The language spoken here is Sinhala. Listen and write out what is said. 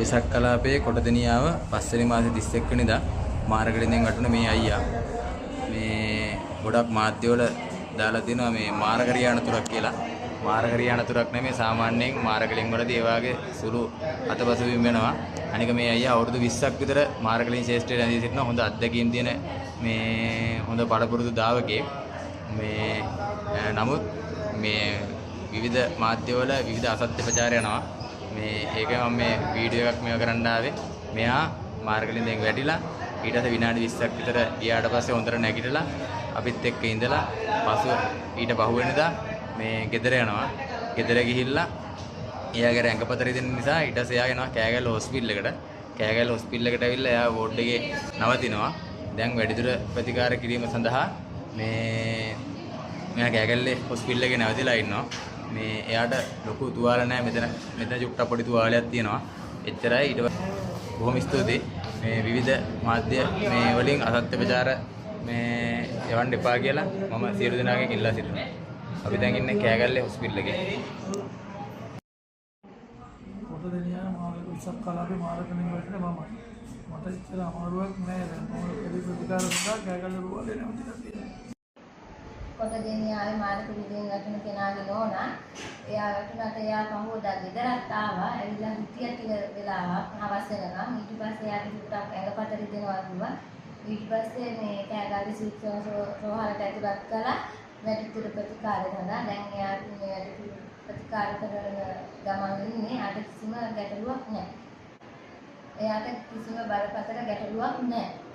වෙසක් කලාපයේ කොටදෙනියාව 5 වෙනි මාසේ 31 වෙනිදා මාර්ගලින්ෙන් වටුන මේ අයියා මේ ගොඩක් මාධ්‍යවල දාලා තිනවා මේ මාර්ගරිය අනතුරක් කියලා. මාර්ගරිය අනතුරක් නෙමෙයි සාමාන්‍යයෙන් මාර්ගලින් වලදී ඒ වාගේ සුළු අතපසුවීම් වෙනවා. අනික මේ අයියා අවුරුදු 20ක් විතර මාර්ගලින් ශේෂ්ත්‍රයේ රැඳී සිටින හොඳ අත්දැකීම් තියෙන මේ හොඳ පළපුරුදු දාවකයෙක්. මේ නමුත් මේ විවිධ මාධ්‍යවල විවිධ අසත්‍ය ප්‍රචාර යනවා. මේ ඒක මම මේ වීඩියෝ එකක් මේව කරන්න ආවේ. මෙයා මාර්ගලින් දැන් වැඩිලා ඊට පස්සේ විනාඩි 20ක් විතර ගියාට පස්සේ හොඳට නැගිටලා අපිත් එක්ක ඉඳලා පසුව ඊට පහුවෙනිදා මේ ගෙදර යනවා. ගෙදර ගිහිල්ලා එයාගේ ඇඟපත රිදෙන නිසා ඊට පස්සේ එයා යනවා කෑගල්ල හොස්පිටල් එකට. කෑගල්ල හොස්පිටල් එකට ඇවිල්ලා එයා වෝඩ් එකේ නවතිනවා. දැන් වැඩිදුර ප්‍රතිකාර කිරීම සඳහා මෙයා කෑගල්ලේ හොස්පිටල් එකේ නැවතිලා ඉන්නවා. මේ එයාට ලොකු තුවාල නැහැ. මෙතන චුට්ටක් පොඩි තුවාලයක් තියෙනවා. එච්චරයි. ඊට බොහොම ස්තුතියි. මේ විවිධ මාධ්‍ය මේ වලින් අසත්‍ය ප්‍රචාර මේ යවන්න එපා කියලා මම සියලු දෙනාගෙන් ඉල්ලා සිටිනවා. අපි දැන් ඉන්නේ කෑගල්ලේ හොස්පිටල් එකේ. කොටදෙනියා මාර්ග විසක් කලාපේ මාර්ගලින් වලට මට ඉතල අමාරුවක් නෑ. දැන් මම ඒ ප්‍රතිකාර සඳහා කෑගල්ල රුවලේ නැවතිලා තියෙනවා. කොටදෙනියාවේ මාර්ගලින් වටුන කෙනාගේ නෝනා එයා වටුනට එයා පහෝදා ගෙදරට ආවා. ඇවිල්ලා හිටිය ටික වෙලාවක් හවස වෙනකම් ඊට පස්සේ එයාට චුට්ටක් ඇඟපත රිදෙනවා කිව්වා. ඊට පස්සේ මේ කෑගල්ලේ සිත්සෝන රෝහලට ඇතුළත් කළා. වැඩිදුර ප්‍රතිකාර සඳහා දැන් එයාට මේ ප්‍රතිකාර කරන ගමන් ඉන්නේ. අට කිසිම ගැටලුවක් නැහැ. එයාට කිසිම බරපතල ගැටලුවක් නැහැ.